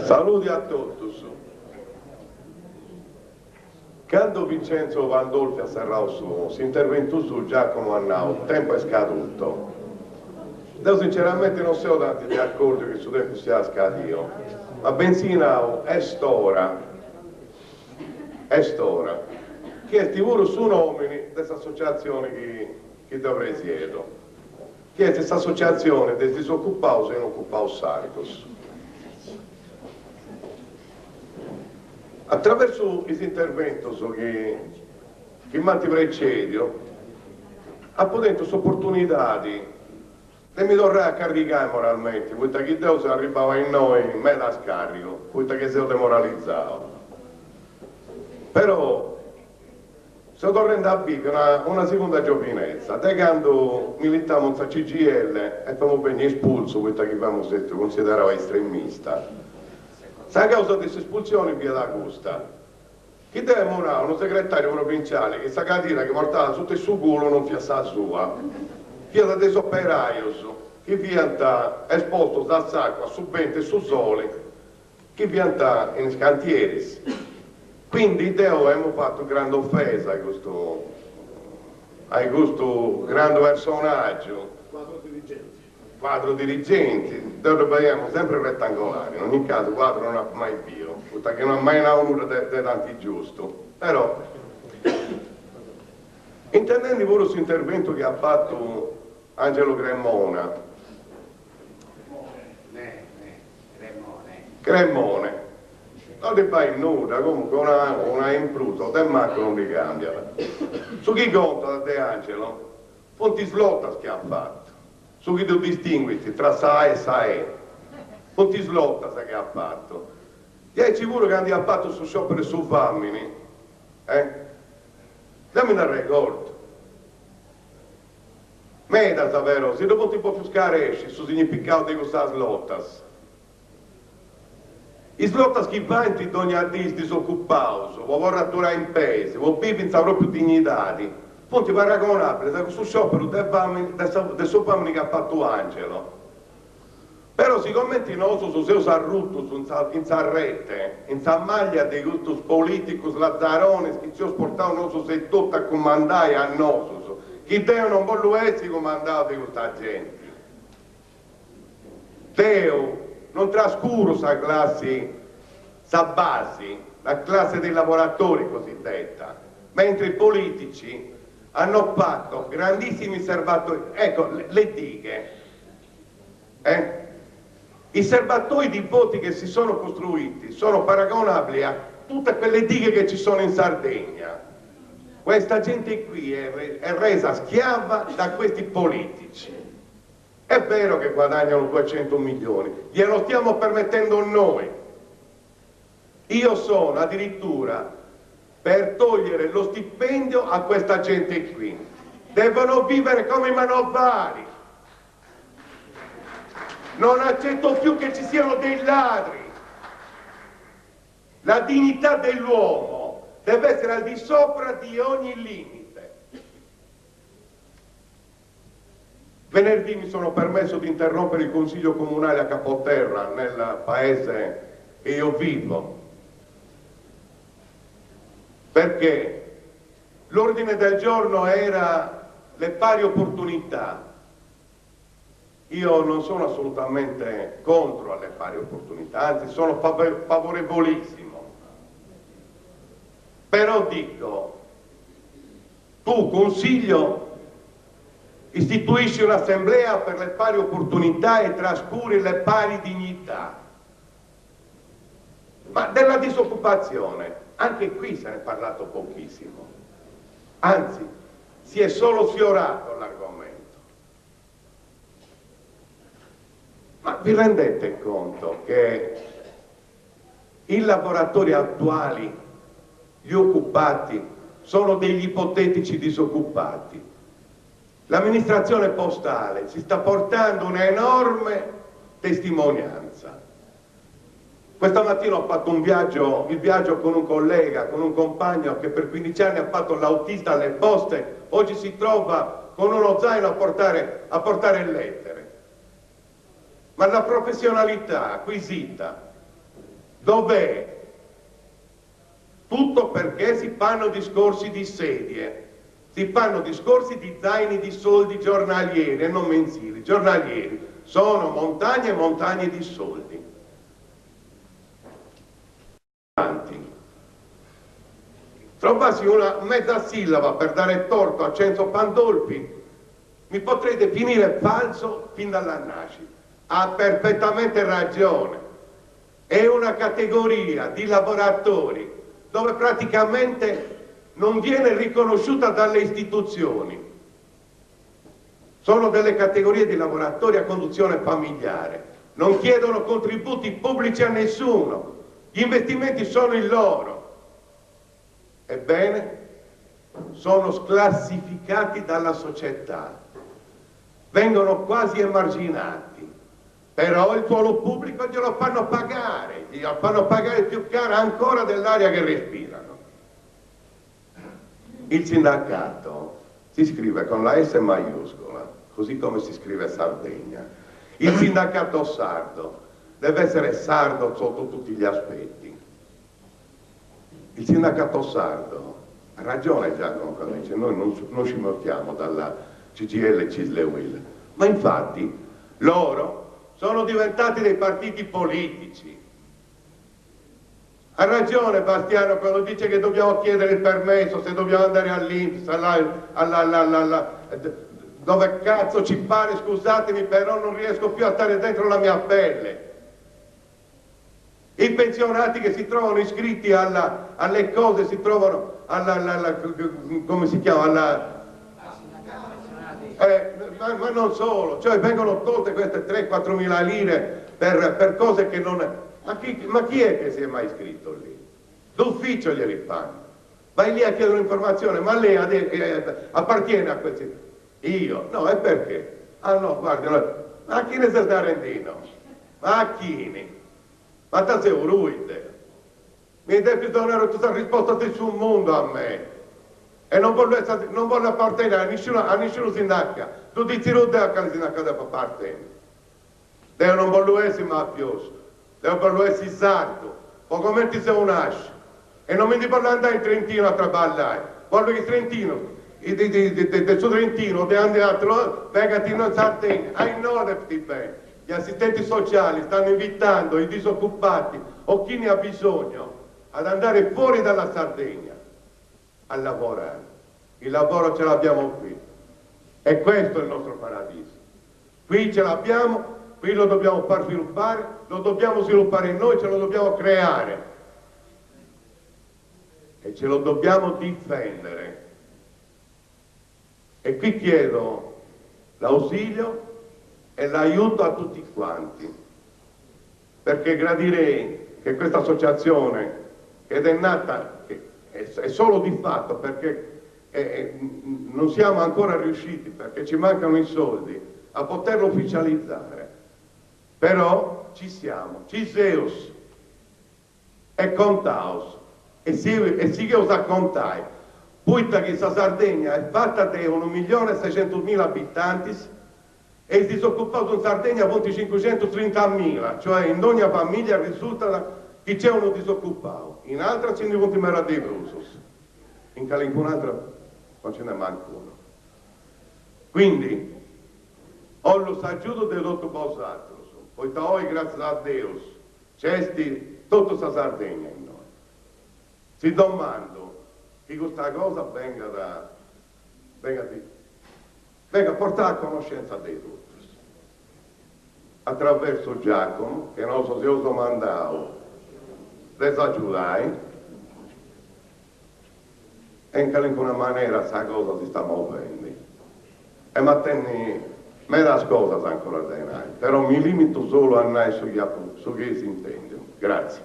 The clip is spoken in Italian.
Saluti a tutti. Quando Vincenzo Pandolfi ha serrato su, si interventò su Giacomo Annau, il tempo è scaduto. Io sinceramente non so tanti di accordi che su tempo sia scaduto, ma bensì Annau è stora, che è sicuro su nomini di questa associazione che dovrei siedo, che è questa associazione dei disoccupati e inoccupati saricos. Attraverso questo intervento che manti precedio, ha potendo opportunità di mi tornare a caricare moralmente, poiché che Dio se arrivava in noi, me la scarico, poiché che se lo demoralizzavo. Però, sto tornando a vivere una seconda giovinezza, da quando militavamo in CGL e abbiamo ben espulso, poiché che abbiamo detto considerava estremista. A causa di questa espulsione via d'Augusta, chi deve morare uno segretario provinciale che sa dire che portava sotto il suo culo non fiassa sua, via da dei operaios, che viene esposto dal sacco su vento e su sole, che viene in cantieri. Quindi Deo abbiamo fatto grande offesa a questo grande personaggio. Quadro dirigenti, dobbiamo sempre rettangolari, in ogni caso quadro non ha mai più, perché non ha mai uno di tanti giusto. Però, intendendo pure questo intervento che ha fatto Angelo Cremona, non ti fai nulla, comunque una impluto, del Marco non mi cambia. Su chi conta De Angelo? Fonti slottas che ha fatto. Su chi tu distingui tra SAE e SAE, non ti slotta sa che ha fatto. Ti hai sicuro che ha fatto su sciopero e su famini? Dammi un ricordo. Meda davvero, se dopo ti può fuscare esci sul significato di questa slottas. I slottas che vanno in ogni addis disoccupati, vuoi ratturare in paese, vuoi vivere senza proprio dignità. Punti paragonabile su sciopero del suo famiglia che ha fatto Angelo. Però siccome non so se si arrutto in rete, in maglia di questi politici lazzarones che ci ho portato non so se tutto a comandare a noi, che Deo non vuole essere comandato di questa gente. Deo non trascuro questa classe, questa base, la classe dei lavoratori cosiddetta, mentre i politici hanno fatto grandissimi serbatoi, ecco, le dighe, i serbatoi di voti che si sono costruiti sono paragonabili a tutte quelle dighe che ci sono in Sardegna. Questa gente qui è resa schiava da questi politici. È vero che guadagnano 200 milioni, glielo stiamo permettendo noi. Io sono addirittura per togliere lo stipendio a questa gente qui. Devono vivere come i manovali. Non accetto più che ci siano dei ladri. La dignità dell'uomo deve essere al di sopra di ogni limite. Venerdì mi sono permesso di interrompere il consiglio comunale a Capoterra, nel paese che io vivo, perché l'ordine del giorno era le pari opportunità. Io non sono assolutamente contro alle pari opportunità, anzi sono favorevolissimo. Però dico, tu Consiglio istituisci un'assemblea per le pari opportunità e trascuri le pari dignità. Ma della disoccupazione, anche qui se ne è parlato pochissimo, anzi si è solo sfiorato l'argomento. Ma vi rendete conto che i lavoratori attuali, gli occupati, sono degli ipotetici disoccupati? L'amministrazione postale ci sta portando un'enorme testimonianza. Questa mattina ho fatto il viaggio con un collega, con un compagno che per 15 anni ha fatto l'autista alle poste, oggi si trova con uno zaino a portare lettere. Ma la professionalità acquisita Dov'è? Tutto perché si fanno discorsi di sedie, si fanno discorsi di zaini di soldi giornalieri e non mensili, giornalieri. Sono montagne e montagne di soldi. Trovassi una mezza sillaba per dare torto a Cenzo Pandolfi, mi potrei definire falso fin dalla nascita. Ha perfettamente ragione. È una categoria di lavoratori dove praticamente non viene riconosciuta dalle istituzioni. Sono delle categorie di lavoratori a conduzione familiare, non chiedono contributi pubblici a nessuno, gli investimenti sono i loro. Ebbene, sono sclassificati dalla società, vengono quasi emarginati, però il suolo pubblico glielo fanno pagare più caro ancora dell'aria che respirano. Il sindacato si scrive con la S maiuscola, così come si scrive Sardegna. Il sindacato sardo deve essere sardo sotto tutti gli aspetti. Il sindacato sardo ha ragione Giacomo quando dice noi non ci mortiamo dalla CGIL, CISL e UIL, ma infatti loro sono diventati dei partiti politici. Ha ragione Bastiano quando dice che dobbiamo chiedere il permesso, se dobbiamo andare all'INPS, dove cazzo ci pare, scusatemi, però non riesco più a stare dentro la mia pelle. I pensionati che si trovano iscritti alle cose, si trovano come si chiama? Ma non solo, cioè vengono tolte queste 3-4 mila lire per cose che non... Ma chi è che si è mai iscritto lì? D'ufficio glieli fanno. Vai lì a chiedere un'informazione, ma lei appartiene a questi... Io? No, e perché? Ah no, guardi, no. Ma chi ne sta rendendo? Ma chi? Ma te sei un ruide. Mi devi donare tutta la risposta di sul mondo a me. E non voglio appartenere a nessuno sindacato. Tu dici rude che il sindacato appartiene. Non voglio essere mafioso. Voglio essere sardo. Poco meno sei un ascio. E non mi voglio andare in Trentino a traballare. Voglio che il Trentino, del suo Trentino, di altro, vengano in Sardegna. I know that bene. Gli assistenti sociali stanno invitando i disoccupati o chi ne ha bisogno ad andare fuori dalla Sardegna a lavorare. Il lavoro ce l'abbiamo qui e questo è il nostro paradiso. Qui ce l'abbiamo, qui lo dobbiamo far sviluppare, lo dobbiamo sviluppare noi, ce lo dobbiamo creare e ce lo dobbiamo difendere. E qui chiedo l'ausilio e l'aiuto a tutti quanti, perché gradirei che questa associazione, ed è nata, è solo di fatto perché non siamo ancora riusciti, perché ci mancano i soldi, a poterlo ufficializzare, però ci siamo, ci Zeus e contaus, e si che usa contai, puita che questa Sardegna è fatta di 1.600.000 abitanti, e il disoccupato in Sardegna conta 530.000, cioè in ogni famiglia risulta che c'è uno disoccupato, in altra ce ne conti mera dei brusos, in qualcun'altra non ce n'è manco uno. Quindi, ho lo aiuto del dottor Bosatros, poiché oggi, grazie a Dio, c'è tutta questa Sardegna in noi. Si domando che questa cosa venga portata a conoscenza dei tutti attraverso Giacomo che non so se ho domandato les aiutai e in qualcuna maniera questa cosa si sta muovendo e ma tenni mera cosa ancora da noi, però mi limito solo a noi su che si intende. Grazie.